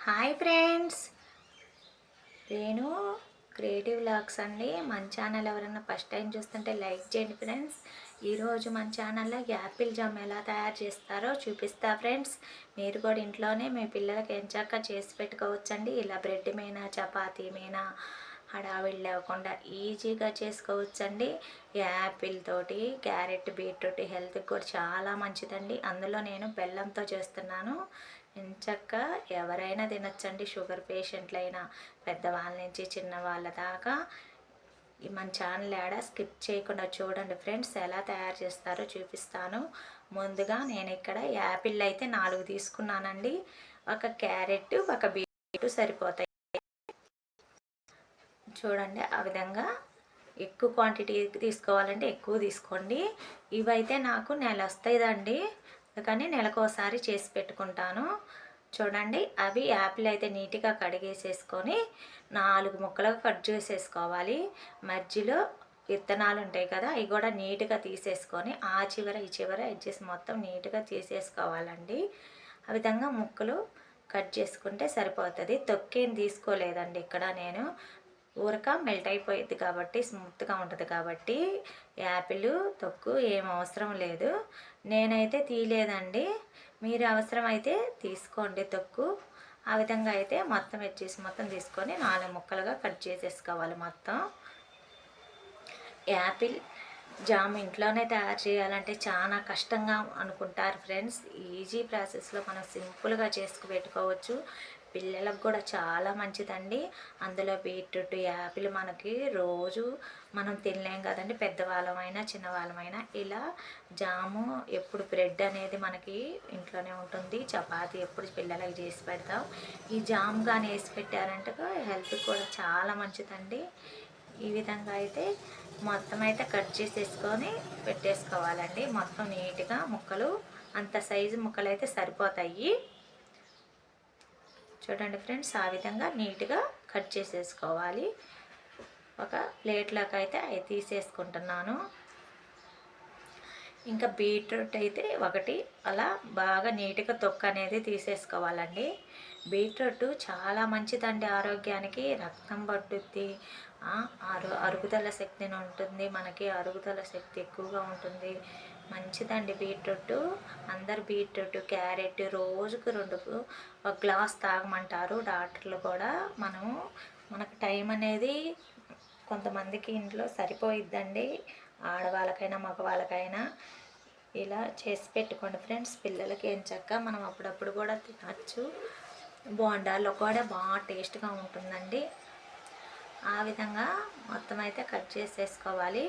Hi friends, నేను creative logs అండి. మన ఛానల్ ఎవరైనా ఫస్ట్ టైం చూస్తుంటే లైక్ చేయండి ఫ్రెండ్స్. ఈరోజు మన ఛానల్లో యాపిల్ జామ్ ఎలా తయారు చేస్తారో చూపిస్తా ఫ్రెండ్స్. మీరు కూడా ఇంట్లోనే మీ పిల్లలకి ఎంచక్కా చేసి పెట్టుకోవచ్చండి. ఇలా బ్రెడ్ మీద చపాతీ మీద హడావిడి లేకుండా ఈజీగా చేసుకోవచ్చండి. యాపిల్ తోటి క్యారెట్ బీట్రూట్ హెల్త్కి కూడా చాలా మంచిదండి. అందులో నేను బెల్లంతో చేస్తున్నాను. ఎంచక్కా ఎవరైనా తినచ్చండి. షుగర్ పేషెంట్లైనా పెద్దవాళ్ళ నుంచి చిన్నవాళ్ళ దాకా మన ఛానల్ స్కిప్ చేయకుండా చూడండి ఫ్రెండ్స్. ఎలా తయారు చేస్తారో చూపిస్తాను. ముందుగా నేను ఇక్కడ యాపిల్ అయితే 4 తీసుకున్నానండి. ఒక క్యారెట్ ఒక బీట్రూట్ సరిపోతాయి. చూడండి, ఆ విధంగా ఎక్కువ క్వాంటిటీ తీసుకోవాలంటే ఎక్కువ తీసుకోండి. ఇవైతే నాకు నెల వస్తాయిదండి, అందుకని నెలకోసారి చేసి పెట్టుకుంటాను. చూడండి, అవి యాపిల్ అయితే నీట్గా కడిగేసేసుకొని 4 ముక్కలుగా కట్ చేసేసుకోవాలి. మధ్యలో విత్తనాలు ఉంటాయి కదా, అవి కూడా నీట్గా తీసేసుకొని ఆ చివర ఈ చివర ఎడ్జెస్ మొత్తం నీట్గా తీసేసుకోవాలండి. ఆ విధంగా ముక్కలు కట్ చేసుకుంటే సరిపోతుంది. తొక్కేం తీసుకోలేదండి ఇక్కడ నేను. ఊరక మెల్ట్ అయిపోయింది కాబట్టి స్మూత్గా ఉంటుంది కాబట్టి యాపిల్ తొక్కు ఏం అవసరం లేదు. నేనైతే తీయలేదండి, మీరు అవసరమైతే తీసుకోండి తొక్కు. ఆ విధంగా అయితే మొత్తం వచ్చేసి మొత్తం తీసుకొని 4 ముక్కలుగా కట్ చేసేసుకోవాలి. మొత్తం యాపిల్ జామ్ ఇంట్లోనే తయారు చేయాలంటే చాలా కష్టంగా అనుకుంటారు ఫ్రెండ్స్. ఈజీ ప్రాసెస్లో మనం సింపుల్గా చేసుకు పెట్టుకోవచ్చు. పిల్లలకు కూడా చాలా మంచిదండి. అందులో బీట్రూట్ యాపిల్ మనకి రోజు మనం తినలేం కదండి, పెద్దవాళ్ళమైనా చిన్నవాళ్ళమైనా. ఇలా జాము ఎప్పుడు బ్రెడ్ అనేది మనకి ఇంట్లోనే ఉంటుంది. చపాతీ ఎప్పుడు పిల్లలకి చేసి పెడతాం. ఈ జామ్ కానీ వేసి పెట్టారంటే హెల్త్కి కూడా చాలా మంచిదండి. ఈ విధంగా అయితే మొత్తం అయితే కట్ చేసేసుకొని పెట్టేసుకోవాలండి. మొత్తం నీట్గా ముక్కలు అంత సైజు ముక్కలు అయితే సరిపోతాయి. చూడండి ఫ్రెండ్స్, ఆ విధంగా నీట్గా కట్ చేసేసుకోవాలి. ఒక ప్లేట్లోకి అయితే అవి తీసేసుకుంటున్నాను. ఇంకా బీట్రూట్ అయితే ఒకటి అలా బాగా నీట్గా తొక్క అనేది తీసేసుకోవాలండి. బీట్రూట్ చాలా మంచిదండి ఆరోగ్యానికి. రక్తం పట్టుద్ది, అరుగుదల శక్తిని ఉంటుంది. మనకి అరుగుదల శక్తి ఎక్కువగా ఉంటుంది. మంచిదండి బీట్రూట్. అందరు బీట్రూట్ క్యారెట్ రోజుకు 2 ఒక గ్లాస్ తాగమంటారు డాక్టర్లు కూడా. మనకు టైం అనేది కొంతమందికి ఇంట్లో సరిపోయిద్దండి, ఆడవాళ్ళకైనా మగవాళ్ళకైనా. ఇలా చేసి పెట్టుకోండి ఫ్రెండ్స్. పిల్లలకి ఎంచక్కా మనం అప్పుడప్పుడు కూడా తినచ్చు. బోండాల్లో కూడా బాగా టేస్ట్గా ఉంటుందండి. ఆ విధంగా మొత్తం అయితే కట్ చేసేసుకోవాలి.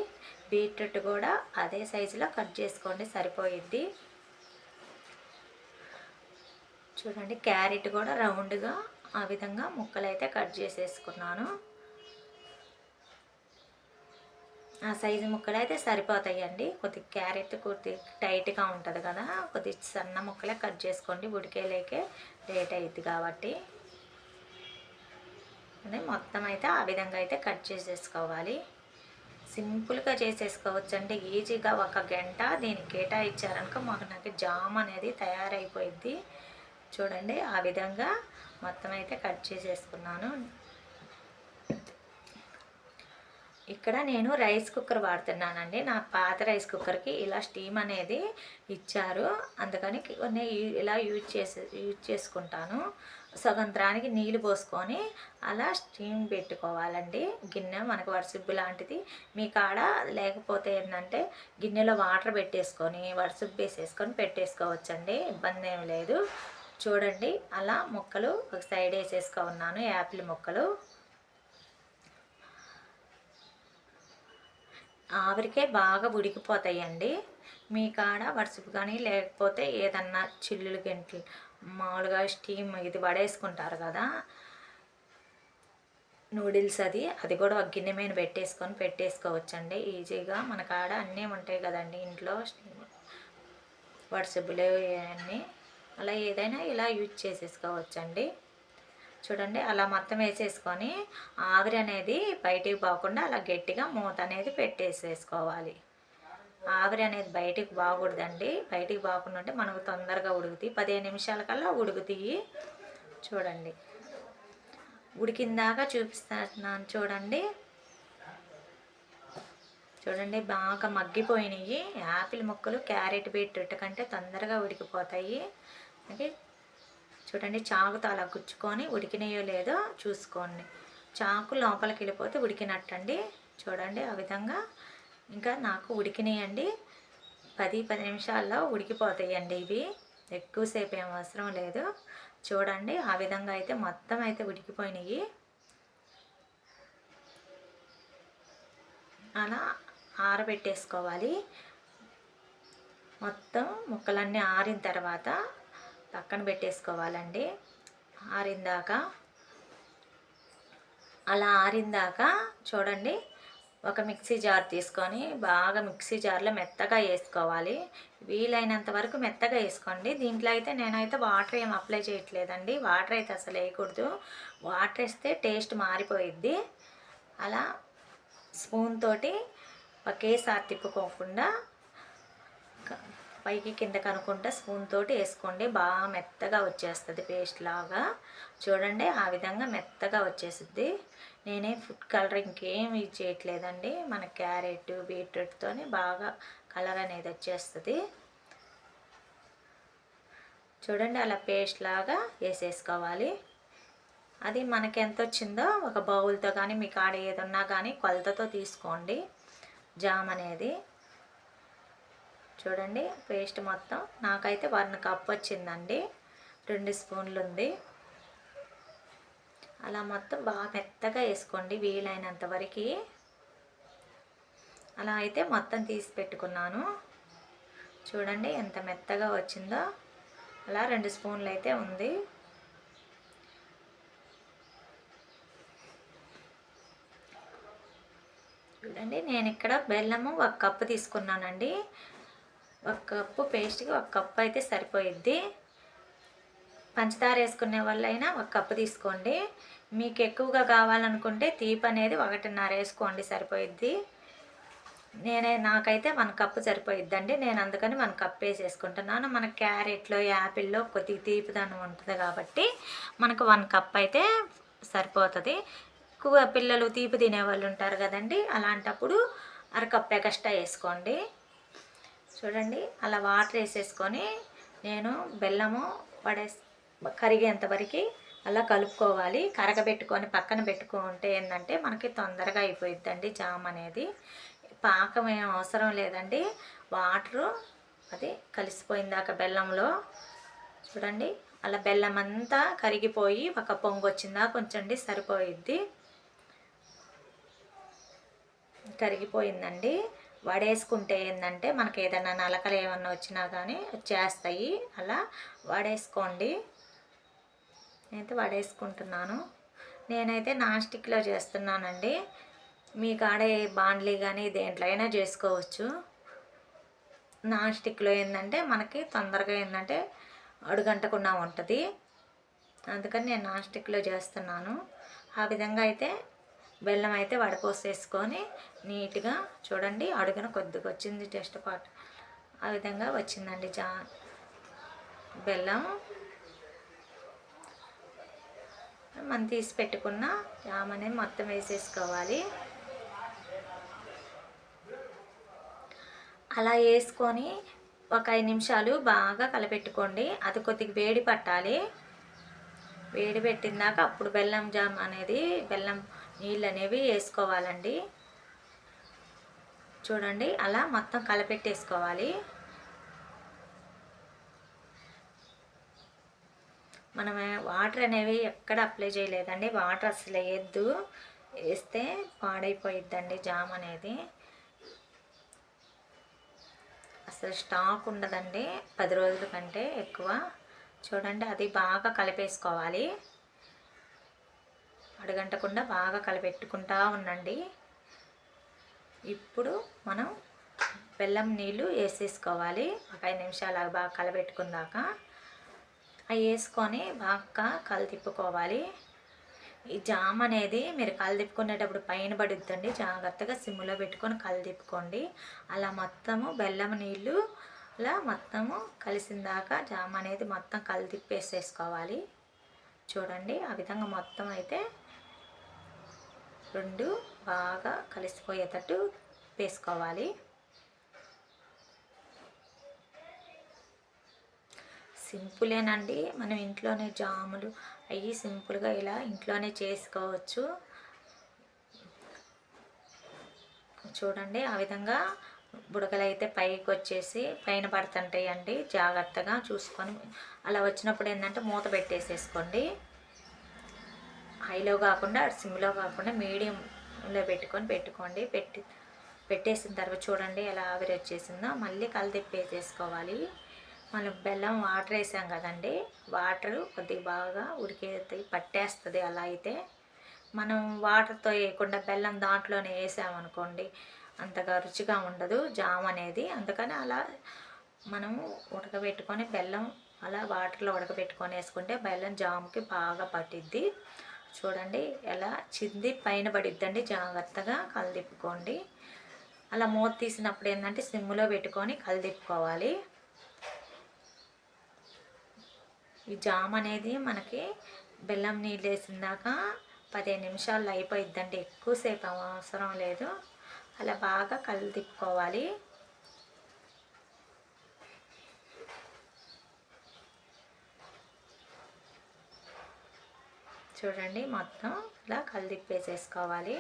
బీట్రూట్ కూడా అదే సైజులో కట్ చేసుకోండి, సరిపోయిద్ది. చూడండి, క్యారెట్ కూడా రౌండ్గా ఆ విధంగా ముక్కలు అయితే కట్ చేసేసుకున్నాను. ఆ సైజు ముక్కలు అయితే సరిపోతాయండి. కొద్దిగా క్యారెట్ కొద్దిగా టైట్గా ఉంటుంది కదా, కొద్దిగా సన్న ముక్కలే కట్ చేసుకోండి, ఉడికేలేకే లేట్ అవుతుంది కాబట్టి. మొత్తం అయితే ఆ విధంగా అయితే కట్ చేసేసుకోవాలి. సింపుల్గా చేసేసుకోవచ్చు అండి, ఈజీగా. 1 గంట దీనికి కేటాయించారనుకో నాకు జామ్ అనేది తయారైపోయింది. చూడండి, ఆ విధంగా మొత్తం అయితే కట్ చేసేసుకున్నాను. ఇక్కడ నేను రైస్ కుక్కర్ వాడుతున్నానండి. నా పాత రైస్ కుక్కర్కి ఇలా స్టీమ్ అనేది ఇచ్చారు, అందుకని కొన్ని ఇలా యూజ్ చేసుకుంటాను. సగంత్రానికి నీళ్ళు పోసుకొని అలా స్టీమ్ పెట్టుకోవాలండి. గిన్నె మనకు వడసుబ్బు లాంటిది మీ కాడ లేకపోతే ఏంటంటే గిన్నెలో వాటర్ పెట్టేసుకొని వడసుబ్బు వేసేసుకొని పెట్టేసుకోవచ్చండి, ఇబ్బంది ఏం లేదు. చూడండి, అలా ముక్కలు ఒక సైడ్ వేసేసుకున్నాను. యాపిల్ ముక్కలు ఆవిరికే బాగా ఉడికిపోతాయండి. మీ కాడ వడసుపు కానీ లేకపోతే ఏదన్నా చిల్లులు గంటలు మామూలుగా స్టీమ్ ఇది పడేసుకుంటారు కదా నూడిల్స్, అది కూడా ఒక గిన్నె మీద పెట్టేసుకోవచ్చండి ఈజీగా. మన కాడ అన్నీ ఉంటాయి కదండి ఇంట్లో, వడసుబ్బులు ఇవన్నీ. అలా ఏదైనా ఇలా యూజ్ చేసేసుకోవచ్చండి. చూడండి, అలా మొత్తం వేసేసుకొని ఆవిరి అనేది బయటికి పోకుండా అలా గట్టిగా మూత అనేది పెట్టేసేసుకోవాలి. ఆవిరి అనేది బయటికి బాగూడదండి, బయటికి పోకుండా ఉంటే మనకు తొందరగా ఉడుకుతాయి. 15 నిమిషాల కల్లా ఉడుకుతాయి. చూడండి, ఉడికిందాక చూపిస్తున్నాను చూడండి. చూడండి బాగా మగ్గిపోయినాయి. యాపిల్ ముక్కలు క్యారెట్ బీట్రూట్ కంటే తొందరగా ఉడికిపోతాయి. ఓకే, చూడండి చాకుతో అలా గుచ్చుకొని ఉడికినాయో లేదో చూసుకోండి. చాకు లోపలికి వెళ్ళిపోతే ఉడికినట్టండి. చూడండి ఆ విధంగా. ఇంకా నాకు ఉడికినాయండి. 10 నిమిషాల్లో ఉడికిపోతాయండి ఇవి. ఎక్కువసేపు ఏం అవసరం లేదు. చూడండి ఆ విధంగా అయితే మొత్తం అయితే ఉడికిపోయినాయి. అలా ఆరబెట్టేసుకోవాలి. మొత్తం ముక్కలన్నీ ఆరిన తర్వాత పక్కన పెట్టేసుకోవాలండి. అలా ఆరిందాక చూడండి ఒక మిక్సీ జార్ తీసుకొని బాగా మిక్సీ జార్లో మెత్తగా వేసుకోవాలి. వీలైనంత వరకు మెత్తగా వేసుకోండి. దీంట్లో అయితే నేనైతే వాటర్ ఏం అప్లై చేయట్లేదండి. వాటర్ అయితే అసలు వేయకూడదు. వాటర్ వేస్తే టేస్ట్ మారిపోయిద్ది. అలా స్పూన్ తోటి ఒకేసారి తిప్పుకోకుండా పైకి కిందకి అనుకుంటా స్పూన్ తోటి వేసుకోండి. బాగా మెత్తగా వచ్చేస్తుంది పేస్ట్ లాగా. చూడండి ఆ విధంగా మెత్తగా వచ్చేస్తుంది. నేనే ఫుడ్ కలర్ ఇంకేం యూజ్ చేయట్లేదండి. మన క్యారెట్ బీట్రూట్తోనే బాగా కలర్ అనేది వచ్చేస్తుంది. చూడండి అలా పేస్ట్ లాగా వేసేసుకోవాలి. అది మనకి ఎంత వచ్చిందో ఒక బౌల్తో కానీ మీకు ఆడ ఏదన్నా కానీ కొలతతో తీసుకోండి జామ్ అనేది. చూడండి పేస్ట్ మొత్తం నాకైతే 1 కప్ వచ్చిందండి. 2 స్పూన్లు ఉంది. అలా మొత్తం బాగా మెత్తగా వేసుకోండి వీలైనంత వరకు. అలా అయితే మొత్తం తీసి పెట్టుకున్నాను. చూడండి ఎంత మెత్తగా వచ్చిందో. అలా 2 స్పూన్లు అయితే ఉంది. చూడండి నేను ఇక్కడ బెల్లము 1 కప్పు తీసుకున్నానండి. 1 కప్పు పేస్ట్కి 1 కప్పు అయితే సరిపోయిద్ది. పంచదార వేసుకునే వాళ్ళైనా 1 కప్పు తీసుకోండి. మీకు ఎక్కువగా కావాలనుకుంటే తీపి అనేది 1.5 వేసుకోండి సరిపోయిద్ది. నాకైతే 1 కప్పు సరిపోయిద్దండి. నేను అందుకని 1 కప్ వేసేసుకుంటున్నాను. మన క్యారెట్లో యాపిల్లో కొద్దిగా తీపిదనం ఉంటుంది కాబట్టి మనకు 1 కప్ అయితే సరిపోతుంది. ఎక్కువ పిల్లలు తీపి తినేవాళ్ళు ఉంటారు కదండి, అలాంటప్పుడు 1/2 కప్ ఎక్స్ట్రా వేసుకోండి. చూడండి అలా వాటర్ వేసేసుకొని నేను బెల్లము కరిగేంత వరకు అలా కలుపుకోవాలి. కరగబెట్టుకొని పక్కన పెట్టుకుంటే ఏంటంటే మనకి తొందరగా అయిపోయిద్దండి జామ్ అనేది. పాకం ఏం అవసరం లేదండి. వాటరు అది కలిసిపోయిందాక బెల్లంలో చూడండి అలా బెల్లం అంతా కరిగిపోయి ఒక పొంగు వచ్చిందా కొంచెం సరిపోయిద్ది. కరిగిపోయిందండి. వడేసుకుంటే ఏంటంటే మనకి ఏదైనా నలకలు ఏమన్నా వచ్చినా కానీ వచ్చేస్తాయి. అలా వడేసుకోండి. నేనైతే వడేసుకుంటున్నాను. నేనైతే నాన్ స్టిక్లో చేస్తున్నానండి. మీ కాడ బాండ్లీ కానీ దేంట్లో అయినా చేసుకోవచ్చు. నాన్ స్టిక్లో ఏంటంటే మనకి తొందరగా ఏంటంటే అడుగంటకుండా ఉంటుంది. అందుకని నేను నాన్ స్టిక్లో చేస్తున్నాను. ఆ విధంగా అయితే బెల్లం అయితే వడపోసేసుకొని నీట్గా చూడండి అడుగున కొద్దిగా వచ్చింది టెస్ట్ పాట్. ఆ విధంగా వచ్చిందండి బెల్లం. మనం తీసి పెట్టుకున్న జామ్ అనేది మొత్తం వేసేసుకోవాలి. అలా వేసుకొని ఒక 5 నిమిషాలు బాగా కలపెట్టుకోండి. అది కొద్దిగా వేడి పట్టాలి. వేడి పెట్టిందాక అప్పుడు బెల్లం జామ్ అనేది బెల్లం నీళ్ళు అనేవి వేసుకోవాలండి. చూడండి అలా మొత్తం కలపెట్టేసుకోవాలి. మనం వాటర్ అనేవి ఎక్కడ అప్లై చేయలేదండి. వాటర్ అసలు వేయద్దు. వేస్తే పాడైపోయిద్దండి జామ్ అనేది. అసలు స్టాక్ ఉండదండి 10 రోజుల కంటే ఎక్కువ. చూడండి అది బాగా కలిపేసుకోవాలి. అడగంటకుండా బాగా కలిపెట్టుకుంటా ఉండండి. ఇప్పుడు మనం బెల్లం నీళ్ళు వేసేసుకోవాలి. ఒక 5 నిమిషాలు బాగా కలపెట్టుకున్నాక అవి వేసుకొని బాగా కలతిప్పుకోవాలి. ఈ జామ్ అనేది మీరు కలదిప్పుకునేటప్పుడు పైన పడుద్దండి. జాగ్రత్తగా సిమ్లో పెట్టుకొని కలదిప్పుకోండి. అలా మొత్తము బెల్లం నీళ్ళు అలా మొత్తము కలిసిందాక జామ్ అనేది మొత్తం కలదిప్పేసేసుకోవాలి. చూడండి ఆ విధంగా మొత్తం అయితే రెండు బాగా కలిసిపోయేటట్టు వేసుకోవాలి. సింపులేనండి, మనం ఇంట్లోనే జాములు అవి సింపుల్గా ఇలా ఇంట్లోనే చేసుకోవచ్చు. చూడండి ఆ విధంగా బుడగలు అయితే పైకి వచ్చేసి పైన పడుతుంటాయండి. జాగ్రత్తగా చూసుకొని అలా వచ్చినప్పుడు ఏంటంటే మూత పెట్టేసేసుకోండి. హైలో కాకుండా సిమ్లో కాకుండా మీడియంలో పెట్టుకోండి. పెట్టేసిన తర్వాత చూడండి ఎలా ఆవిరి వచ్చేసిందో. మళ్ళీ కలిదిప్పేసేసుకోవాలి. మనం బెల్లం వాటర్ వేసాం కదండి, వాటర్ కొద్దిగా బాగా ఉడికేది పట్టేస్తుంది. అలా అయితే మనం వాటర్తో వేయకుండా బెల్లం దాంట్లోనే వేసామనుకోండి అంతగా రుచిగా ఉండదు జామ్ అనేది. అందుకని అలా మనము ఉడకబెట్టుకొని బెల్లం అలా వాటర్లో ఉడకబెట్టుకొని వేసుకుంటే బెల్లం జామ్కి బాగా పట్టిద్ది. చూడండి ఎలా చింది పైన పడిద్దండి. జాగ్రత్తగా కలిదిప్పుకోండి. అలా మూత తీసినప్పుడు ఏంటంటే సిమ్లో పెట్టుకొని కలిదిప్పుకోవాలి. ఈ జామ్ అనేది మనకి బెల్లం నీళ్ళు వేసిందాక 15 నిమిషాల్లో అయిపోయిద్దండి. ఎక్కువసేపు అవసరం లేదు. అలా బాగా కలిదిప్పుకోవాలి. చూడండి మొత్తం ఇలా కలిదిప్పేసేసుకోవాలి.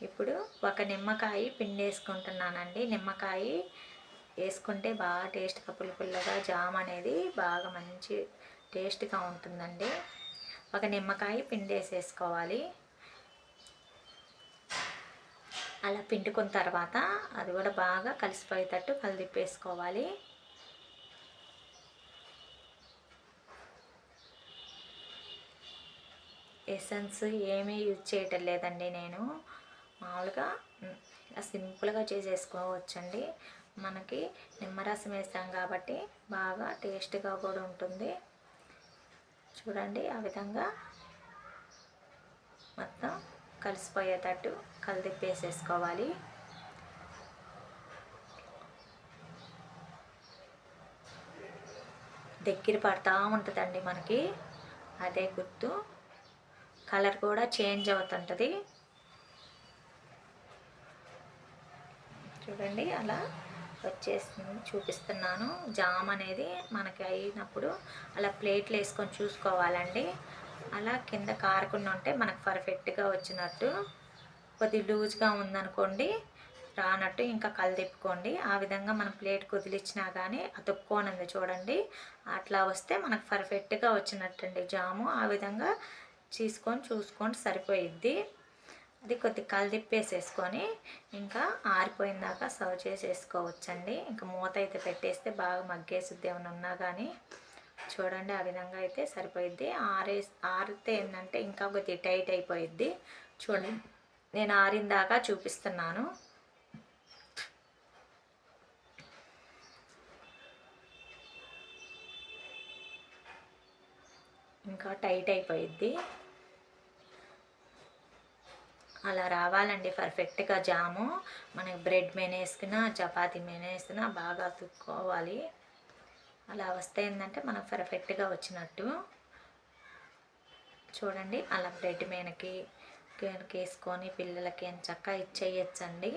ఇప్పుడు ఒక నిమ్మకాయ పిండి వేసుకుంటున్నానండి. నిమ్మకాయ వేసుకుంటే బాగా టేస్ట్గా పుల్లగా జామ్ అనేది బాగా మంచి టేస్ట్గా ఉంటుందండి. ఒక నిమ్మకాయ పిండి వేసేసుకోవాలి. అలా పిండుకున్న తర్వాత అది కూడా బాగా కలిసిపోయేటట్టు కలిదిప్పేసుకోవాలి. ఎసెన్స్ ఏమీ యూజ్ చేయటం లేదండి. నేను మామూలుగా సింపుల్గా చేసేసుకోవచ్చండి. మనకి నిమ్మరసం వేసాం కాబట్టి బాగా టేస్ట్గా కూడా ఉంటుంది. చూడండి ఆ విధంగా మొత్తం కలిసిపోయేటట్టు కలిదిప్పేసేసుకోవాలి. దగ్గర పడతా ఉంటుందండి మనకి, అదే గుర్తు. కలర్ కూడా చేంజ్ అవుతుంటుంది. చూడండి అలా వచ్చేస్తుంది, చూపిస్తున్నాను. జామ్ అనేది మనకి అయినప్పుడు అలా ప్లేట్లు వేసుకొని చూసుకోవాలండి. అలా కింద కారకుండా ఉంటే మనకు పర్ఫెక్ట్గా వచ్చినట్టు. కొద్ది లూజ్గా ఉందనుకోండి రానట్టు, ఇంకా కలిదిప్పుకోండి. ఆ విధంగా మనం ప్లేట్ కుదిలిచ్చినా కానీ అతుక్కోనుంది చూడండి. అట్లా వస్తే మనకు పర్ఫెక్ట్గా వచ్చినట్టండి జాము. ఆ విధంగా చూసుకొని సరిపోయిద్ది. అది కొద్దిగా కలిదిప్పేసేసుకొని ఇంకా ఆరిపోయిన దాకా సర్వ్ చేసేసుకోవచ్చండి. ఇంకా మూత అయితే పెట్టేస్తే బాగా మగ్గేసుద్ది ఏమైనా ఉన్నా కానీ. చూడండి ఆ విధంగా అయితే సరిపోయిద్ది. ఆరితే ఏంటంటే ఇంకా కొద్దిగా టైట్ అయిపోయిద్ది. చూడండి నేను ఆరిన దాకా చూపిస్తున్నాను. ఇంకా టైట్ అయిపోయిద్ది. అలా రావాలండి పర్ఫెక్ట్గా జాము. మనకి బ్రెడ్ మీద వేసుకున్నా చపాతీ మీద వేసుకున్నా బాగా అతుక్కోవాలి. అలా వస్తే ఏంటంటే మనకు పర్ఫెక్ట్గా వచ్చినట్టు. చూడండి అలా బ్రెడ్ మీదకి వేసుకొని పిల్లలకి ఎంచక్కా ఇచ్చేయచ్చండి.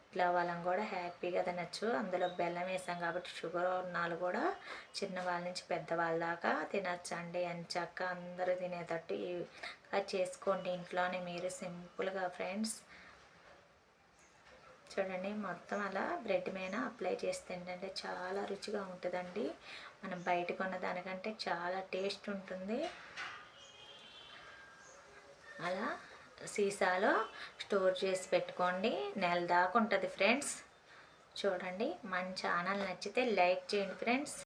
ఇట్లా వాళ్ళని కూడా హ్యాపీగా తినచ్చు. అందులో బెల్లం వేసాం కాబట్టి షుగర్ ఉన్నాళ్ళు కూడా చిన్నవాళ్ళ నుంచి పెద్దవాళ్ళ దాకా తినచ్చండి. ఎంచక్కా అందరూ తినేటట్టు చేసుకోండి ఇంట్లోనే మీరు సింపుల్గా ఫ్రెండ్స్. చూడండి మొత్తం అలా బ్రెడ్ మీద అప్లై చేస్తే ఏంటంటే చాలా రుచిగా ఉంటుందండి. మనం బయట కొన్న దానికంటే చాలా టేస్ట్ ఉంటుంది. అలా సీసాలో స్టోర్ చేసి పెట్టుకోండి, నెల దాకా ఉంటుంది ఫ్రెండ్స్. చూడండి మన ఛానల్ నచ్చితే లైక్ చేయండి ఫ్రెండ్స్.